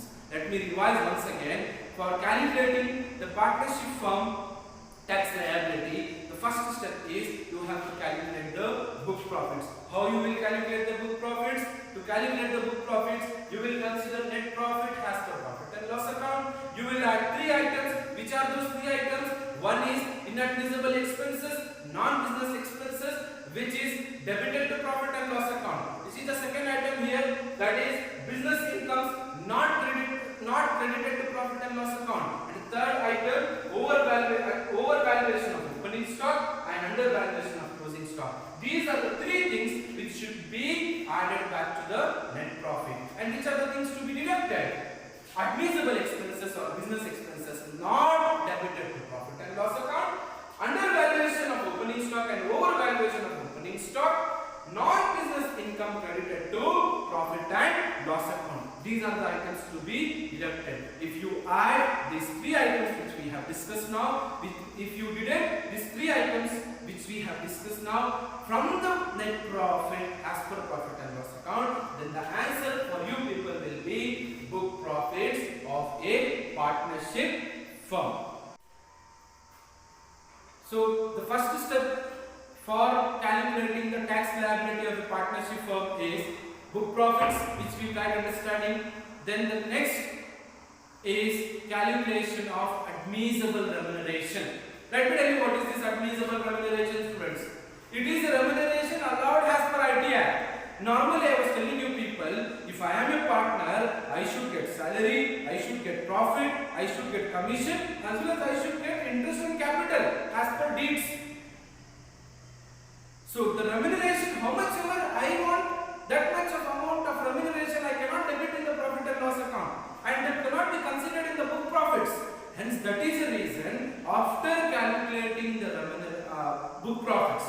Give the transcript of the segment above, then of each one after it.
documents. Let me revise once again. For calculating the partnership firm tax liability, the first step is you have to calculate the book profits. How you will calculate the book profits? To calculate the book profits, you will consider net profit as per profit and loss account. You will add three items. Which are those three items? One is inadmissible expenses, non-business expenses, which is debited to profit and loss account. This is the second item here, that is business incomes not credited to profit and loss account. And third item, overvaluation of opening stock and undervaluation of closing stock. These are the three things which should be added back to the net profit. And which are the things to be deducted? Admissible expenses or business expenses not debited to profit and loss account, undervaluation of opening stock and overvaluation of opening stock, non-business income credited to profit and loss account. These are the items to be deducted. If you add these three items which we have discussed now, if you deduct these three items which we have discussed now from the net profit as per profit and loss account, then the answer for you people will be book profits of a partnership firm. So the first step for calculating the tax liability of a partnership firm is book profits, which we tried understanding. Then the next is calculation of admissible remuneration. Let me tell you what is this admissible remuneration, students. It is a remuneration allowed as per IT Act. Normally I was telling you people, if I am a partner, I should get salary, I should get profit, I should get commission, as well as I should get interest on capital as per deeds. So the remuneration, how much ever I want, that much of amount of remuneration I cannot debit in the profit and loss account, and that cannot be considered in the book profits. Hence that is the reason after calculating the book profits,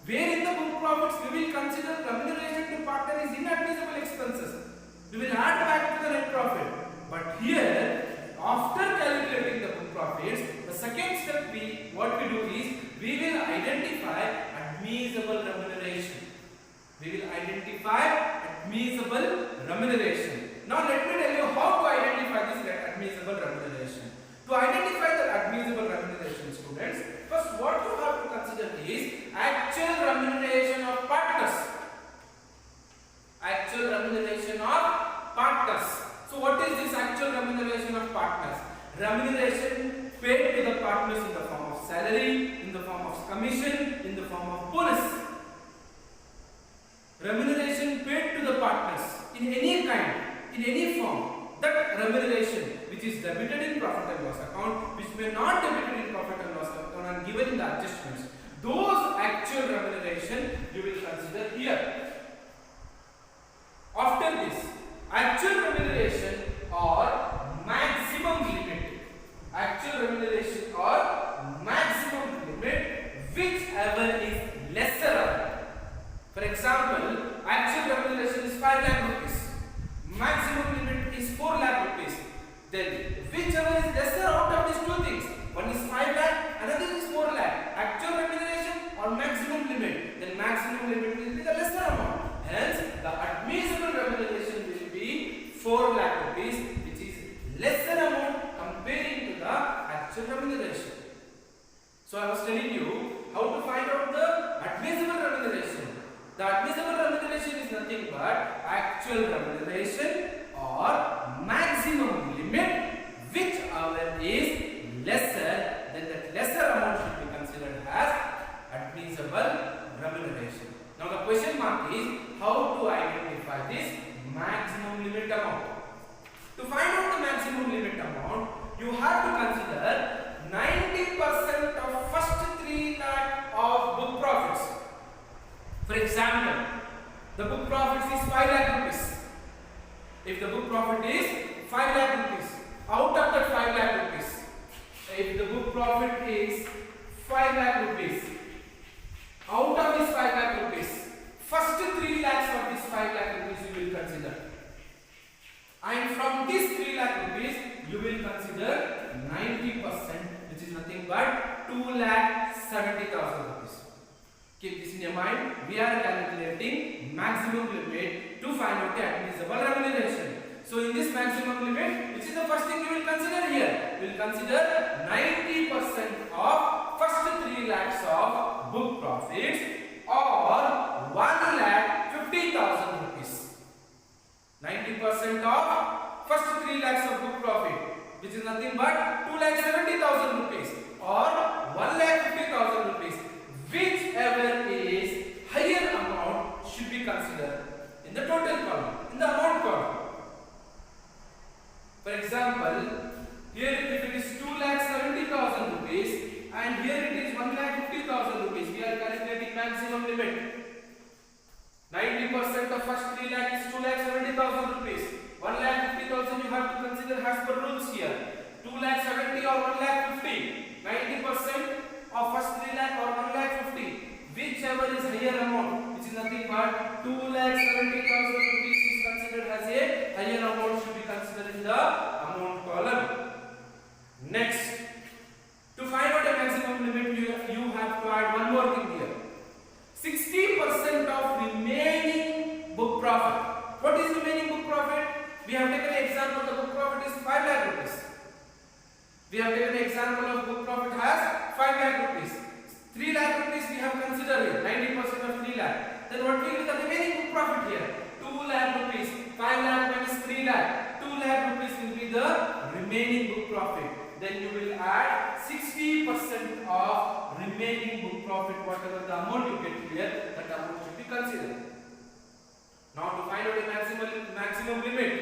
where in the book profits we will consider remuneration to partner is inadmissible expenses. We will add back to the net profit. But here, after calculating the book profits, the second step what we do is we will identify admissible remuneration. We will identify admissible remuneration. Now let me tell you how to identify this admissible remuneration. To identify the admissible remuneration, students, first what you have to consider is actual remuneration of partners. Actual remuneration of partners. So what is this actual remuneration of partners? Remuneration paid to the partners in the form of salary, in the form of commission, in the form of bonus. Remuneration paid to the partners in any kind, in any form. That remuneration which is debited in profit and loss account, which may not debited in profit and loss account and given in the adjustments, those actual remuneration you will consider here. After this, actual remuneration or maximum limit. Actual remuneration or maximum limit, whichever is lesser. For example, actual remuneration is 5 lakh rupees. Maximum limit is 4 lakh rupees. Then whichever is lesser out of these two things, one is 5 lakh, another is 4 lakh. Actual remuneration or maximum limit, then maximum limit will be the lesser amount. Hence, the admissible remuneration will be 4 lakh rupees, which is lesser amount comparing to the actual remuneration. So I was telling you how to find out the admissible remuneration. The admissible remuneration is nothing but actual remuneration or maximum limit, whichever is lesser, then that lesser amount should be considered as admissible remuneration. Now the question mark is how to identify this maximum limit amount. To find out the maximum limit amount, you have to consider 90% of first 3 lakh of book profits. For example, the book profits is 5 lakh rupees. If the book profit is 5 lakh rupees, out of that 5 lakh rupees, if the book profit is 5 lakh rupees, out of this 5 lakh rupees, first 3 lakhs of this 5 lakh rupees you will consider. And from this 3 lakh rupees, you will consider 90%, which is nothing but 2,70,000 rupees. Keep this in your mind. We are calculating maximum limit to find out the admissible remuneration. So in this maximum limit, which is the first thing you will consider here? You will consider 90% of first 3 lakhs of book profits or 1,50,000 rupees. 90% of first 3 lakhs of book profit, which is nothing but 2,70,000 rupees or 1,50,000 rupees. Whichever is higher amount should be considered in the total column, in the amount column. For example, here if it is 2,70,000 rupees and here it is 1,50,000 rupees, we are calculating maximum limit. 90% of first 3 lakh is 2,70,000 rupees. 1,50,000 you have to consider as per rules here. 2,70,000 or 1,50,000. 90% of first 3 lakh or 1,50,000. Whichever is higher amount, which is nothing but 2,70,000 rupees is considered as a higher amount, should be considered in the amount column. Next, to find out a maximum limit, you have to add one more thing here. 60% of remaining book profit. What is remaining book profit? We have taken an example, the book profit is 5 lakh rupees. We have taken an example of book profit has 5 lakh rupees. 3 lakh rupees we have considered it, 90% of 3 lakh. Then what will be the remaining book profit here? 2 lakh rupees. 5 lakh minus 3 lakh. 2 lakh rupees will be the remaining book profit. Then you will add 60% of remaining book profit, whatever the amount you get here, that amount should be considered. Now to find out the maximum limit,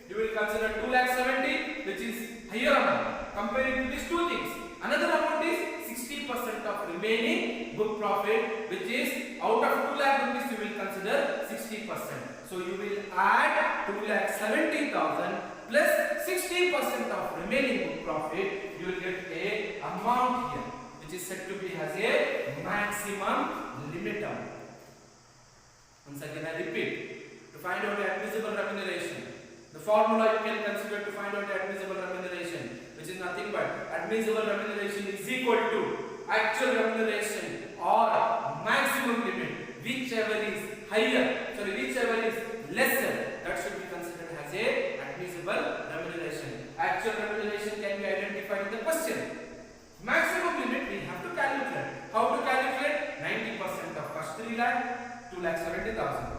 you will consider 2,70,000, which is higher amount. Comparing to these two things, another amount is 60% of remaining book profit, which is out of 2 lakh rupees you will consider 60%. So you will add 2,70,000 plus 60% of remaining book profit, you will get a amount here, which is said to be as a maximum limit amount. Once again I repeat, to find out the admissible remuneration, the formula you can consider to find out the admissible remuneration, which is nothing but admissible remuneration is equal to actual remuneration or maximum limit, whichever is whichever is lesser, that should be considered as a admissible remuneration. Actual remuneration can be identified in the question. Maximum limit we have to calculate. How to calculate? 90% of first 3 lakh, 2,70,000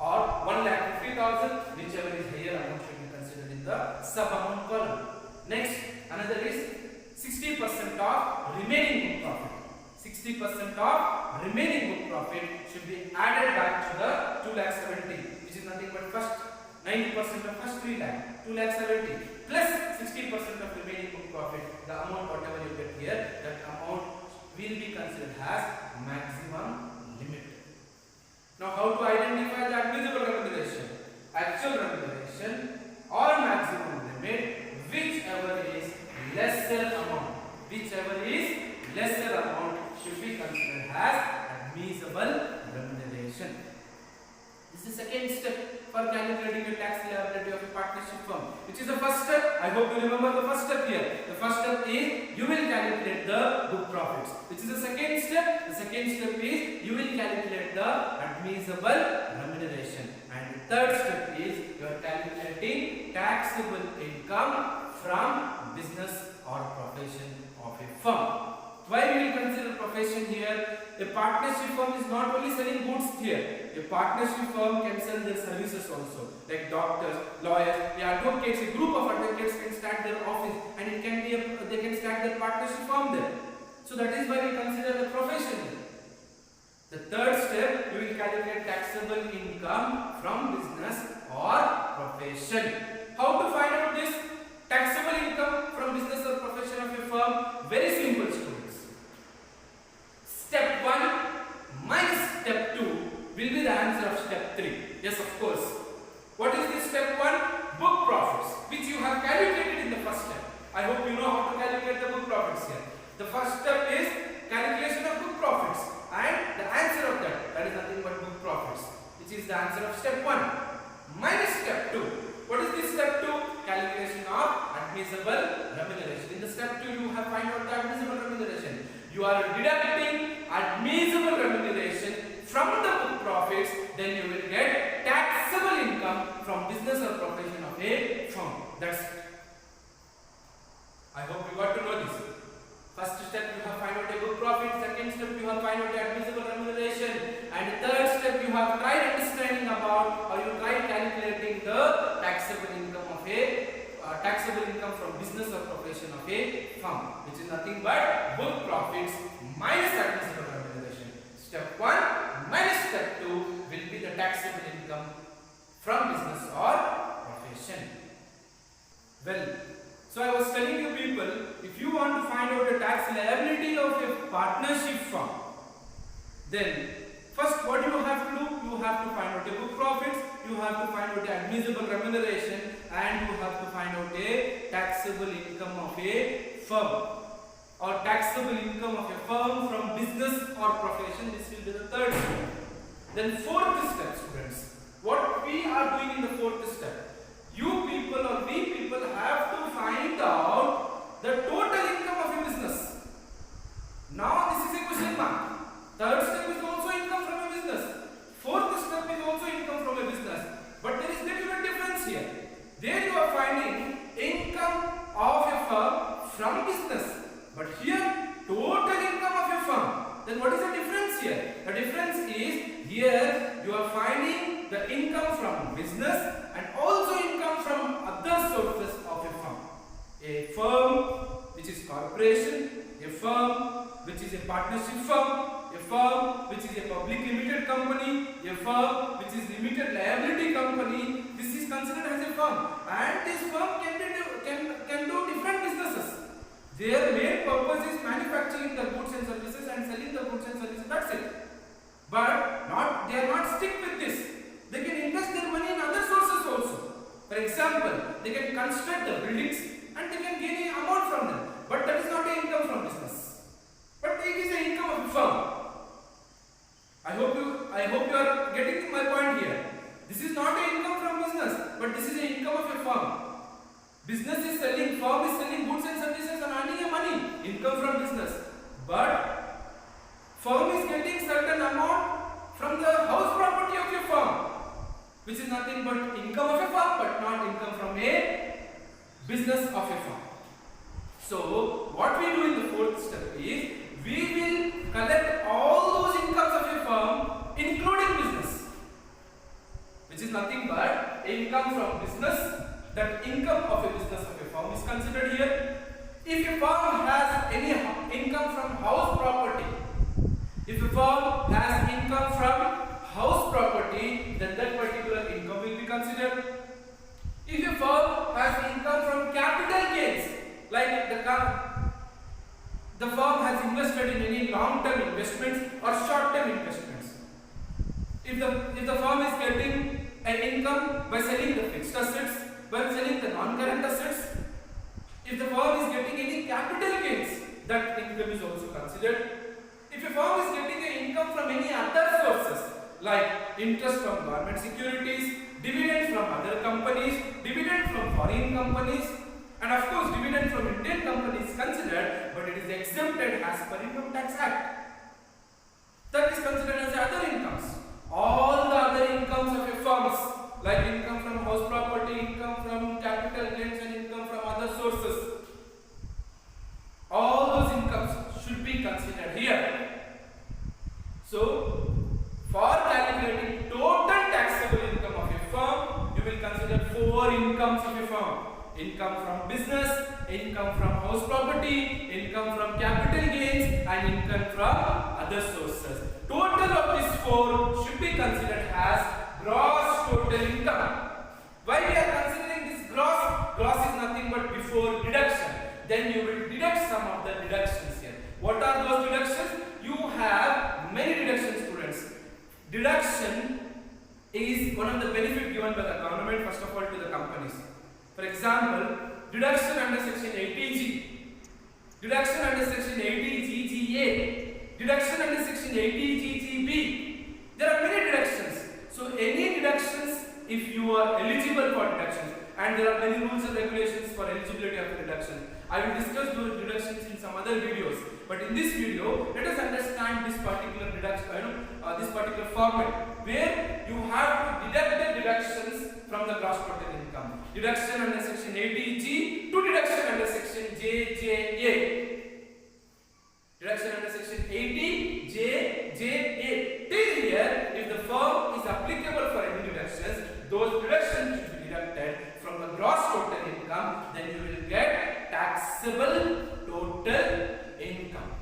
or 1,50,000, whichever is higher amount should be considered in the sub amount column. Next, another is 60% of remaining book profit. 60% of remaining book profit should be added back to the 2,70,000, which is nothing but first 90% of first 3 lakh, 2,70,000 plus 60% of remaining book profit, the amount whatever you get here, that amount will be considered as maximum limit. Now how to identify the admissible remuneration? Actual remuneration or maximum limit, whichever is lesser amount. Whichever is lesser amount should be considered as admissible remuneration. This is the second step for calculating the tax liability of a partnership firm. Which is the first step? I hope you remember the first step here. The first step is you will calculate the book profits. Which is the second step? The second step is you will calculate the admissible remuneration. And the third step is you are calculating taxable income from business or profession of a firm. Why we will consider profession here? A partnership firm is not only selling goods here. A partnership firm can sell their services also, like doctors, lawyers, the advocates. A group of advocates can start their office, and it can be they can start their partnership firm there. So that is why we consider the profession. The third step, you will calculate taxable income from business or profession. How to find out this taxable income from business or profession of a firm? Very simple, students. Step 1 minus step 2 will be the answer of step 3. Yes, of course. What is this step 1? Book profits, which you have calculated in the first step. I hope you know how to calculate the book profits here. The first step is calculation of book profits, and the answer of that is nothing but book profits, which is the answer of step 1 minus step 2. What is this step 2? Calculation of admissible remuneration. In the step 2 you have find out the admissible remuneration. You are deducting admissible remuneration from the book profits, then you will get taxable income from business or profession of a firm. That's it. I hope you got to know this. First step you have find out a book profit, second step you have find out the admissible remuneration, and third step you have tried understanding about or you tried calculating the taxable income of a taxable income from business or profession of a firm, which is nothing but book profits minus admissible remuneration. Step 1 minus step 2 will be the taxable income from business or profession. Well, so I was telling you people, if you want to find out the tax liability of a partnership firm, then first what you have to do, you have to find out the book profits, you have to find out the admissible remuneration, and you have to find out a taxable income of a firm or taxable income of a firm from business or profession. This will be the third step. Then fourth step, students, what we are doing in the fourth step, you people or we people have to find out the total income of a business. Now this is a question mark. Third step is also income from a business. Fourth step is also income from a business. But there is little bit difference here. There you are finding income of a firm from business. But here total income of a firm. Then what is the difference here? The difference is here you are finding the income from business and also income from other sources of a firm. A firm which is corporation, a firm which is a partnership firm, a firm which is a public limited company, a firm which is limited liability company. This is considered as a firm, and this firm can do different businesses. Their main purpose is manufacturing the goods and services and selling the goods and services. That's it. But they are not stick with this. They can invest their money in other sources also. For example, they can construct the buildings and they can gain an amount from them. But that is not an income from business. But it is an income of a firm. I hope you are getting my point here. This is not an income from business, but this is an income of a firm. Business is selling, firm is selling goods and services and earning money, income from business. But firm is getting certain amount from the house property of your firm, which is nothing but income of a firm, but not income from a business of a firm. So what we do in the fourth step is we will collect all those incomes of a firm, including business, which is nothing but income from business. That income of a business of a firm is considered here. If a firm has any income from house property, if a firm has income from house property, then that particular income will be considered. If a firm has income from capital gains, like the firm has invested in any long-term investments or short-term investments. If the firm is getting an income by selling the fixed assets, by selling the non-current assets, if the firm is getting any capital gains, that income is also considered. If a firm is getting an income from any other sources, like interest from government securities, dividend from other companies, dividend from foreign companies, and of course dividend from Indian companies considered, but it is exempted as per Income Tax Act. That is considered as other incomes. All the other incomes of a firm, like income from house property, income from capital gains, and income from other sources, all those incomes should be considered here. So, for calculating total taxable income of a firm, you will consider 4 incomes of a firm. Income from business, income from house property, income from capital gains, and income from other sources. Total of these 4 should be considered as gross total income. Why we are considering this gross? Gross is nothing but before deduction. Then you will deduct some of the deductions here. What are those deductions? You have many deductions, students. Deduction is one of the benefits given by the government, first of all, to the companies. For example, deduction under section 80G, deduction under section 80GGA, deduction under section 80GGB. There are many deductions. So any deductions, if you are eligible for deductions, and there are many rules and regulations for eligibility of deduction. I will discuss those deductions in some other videos. But in this video, let us understand this particular deduction, this particular format, where you have to deduct the deductions from the gross deduction under section 80 JJA. Till here, if the firm is applicable for any deductions, those deductions should be deducted from the gross total income, then you will get taxable total income.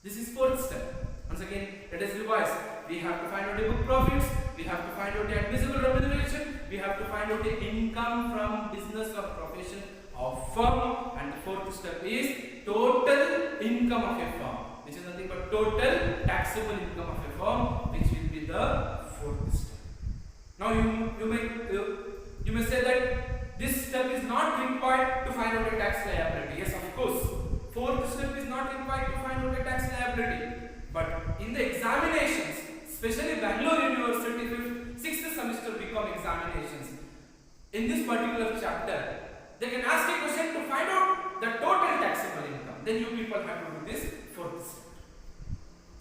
This is fourth step. Once again, let us revise. We have to find out the book profits, we have to find out the admissible remuneration, we have to find out the income from business or profession of firm, and the fourth step is total income of a firm, which is nothing but total taxable income of a firm, which will be the fourth step. Now you may say that this step is not required to find out a tax liability. Yes, of course. Fourth step is not required to find out a tax liability. But in the examinations, especially Bangalore University 6th semester BCom examinations, in this particular chapter, they can ask a question to find out the total taxable income. Then you people have to do this fourth step.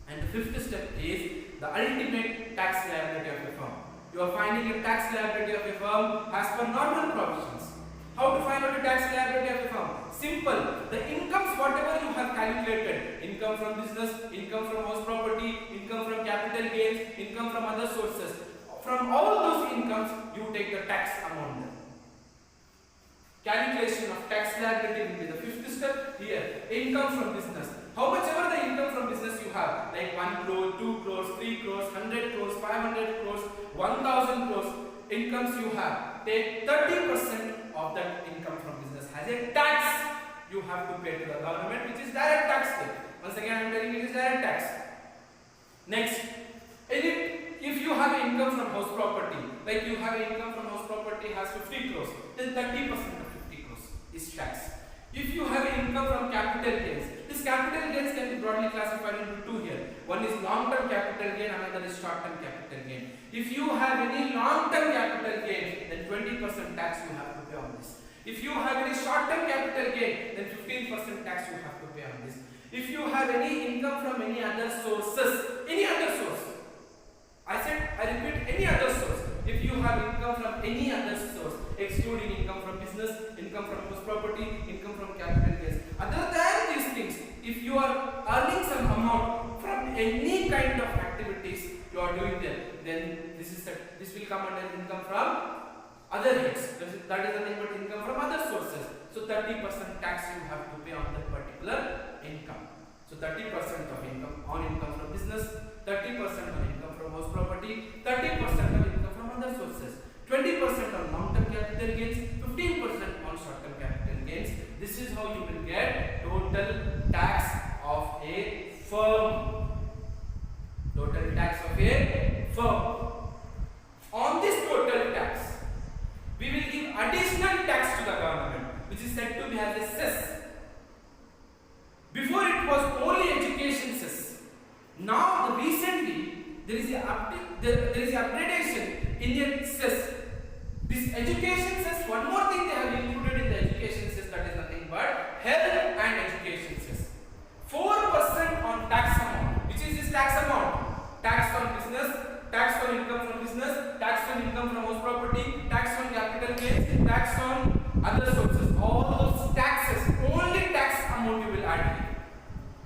And the fifth step is the ultimate tax liability of a firm. You are finding a tax liability of a firm as per normal provisions. How to find out the tax liability of a firm? Simple. The incomes whatever you have calculated, income from business, income from house property, income from capital gains, income from other sources, from all those incomes you take the tax amount. Calculation of tax liability will be the fifth step. Here, income from business. How much ever the income from business you have, like 1 crore, 2 crores, 3 crores, 100 crores, 500 crores, 1000 crores incomes you have, take 30% of that income from business as a tax you have to pay to the government, which is direct tax. Once again, I am telling you it is direct tax. Next, if you have income from house property, like you have income from house property has 50 crores, then 30% of 50 crores is tax. If you have income from capital gains, this capital gains can be broadly classified into two here. One is long-term capital gain, another is short-term capital gain. If you have any long-term capital gain, then 20% tax you have to pay on this. If you have any short-term capital gain, then 15% tax you have to pay on this. If you have any income from any other sources, any other source, I repeat, any other source. If you have income from any other source, excluding income from business, income from house property, income from capital gains, other than these things, if you are earning some amount from any kind of activities you are doing there, then this will come under income from other heads. That is nothing but income from other sources. So 30% tax you have to pay on that particular income. So 30% of income on income from business, 30% on income from house property, 30% of income from other sources, 20% on long-term capital gains, 15% on short-term capital gains. This is how you will get total tax of a firm. Total tax of a firm. On this total tax, we will give additional tax to the government, which is said to be as a cess. Before it was only education cess. Now recently there is a upgradation in the cess. This education cess, one more thing they have included in the education cess, that is nothing but health and education cess. 4% on tax amount. Which is this tax amount? Tax on business, tax on income from business, tax on income from house property, tax on capital gains, tax on other sources. All those taxes, only tax amount you will add here.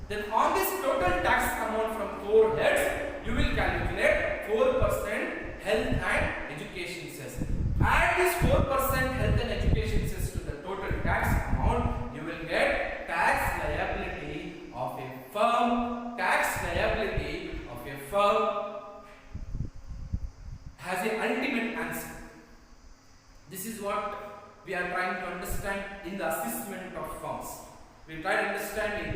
Then on this total tax amount from 4 heads, you will calculate 4% health and education cess. Add this 4% health and education cess to the total tax amount, you will get tax liability of a firm. Tax liability of a firm has an ultimate answer. This is what we are trying to understand in the assessment of firms. We tried understanding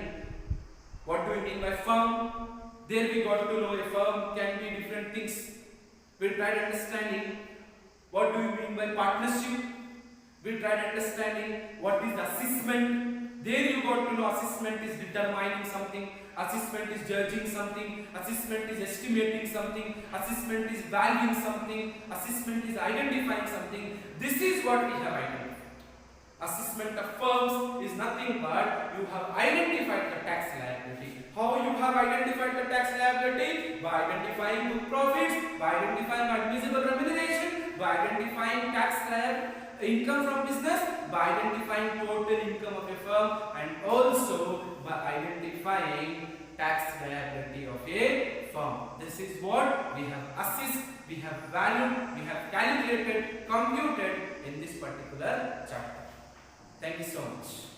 what do we mean by firm. There we got to know a firm can be different things. We tried understanding what do we mean by partnership. We tried understanding what is the assessment. There you got to know assessment is determining something, assessment is judging something, assessment is estimating something, assessment is valuing something, assessment is identifying something. This is what we have identified. Assessment of firms is nothing but you have identified the tax liability. How you have identified the tax liability? By identifying book profits, by identifying admissible remuneration, by identifying tax income from business by identifying total income of a firm and also by identifying tax liability of a firm. This is what we have assessed, we have valued, we have calculated, computed in this particular chapter. Thank you so much.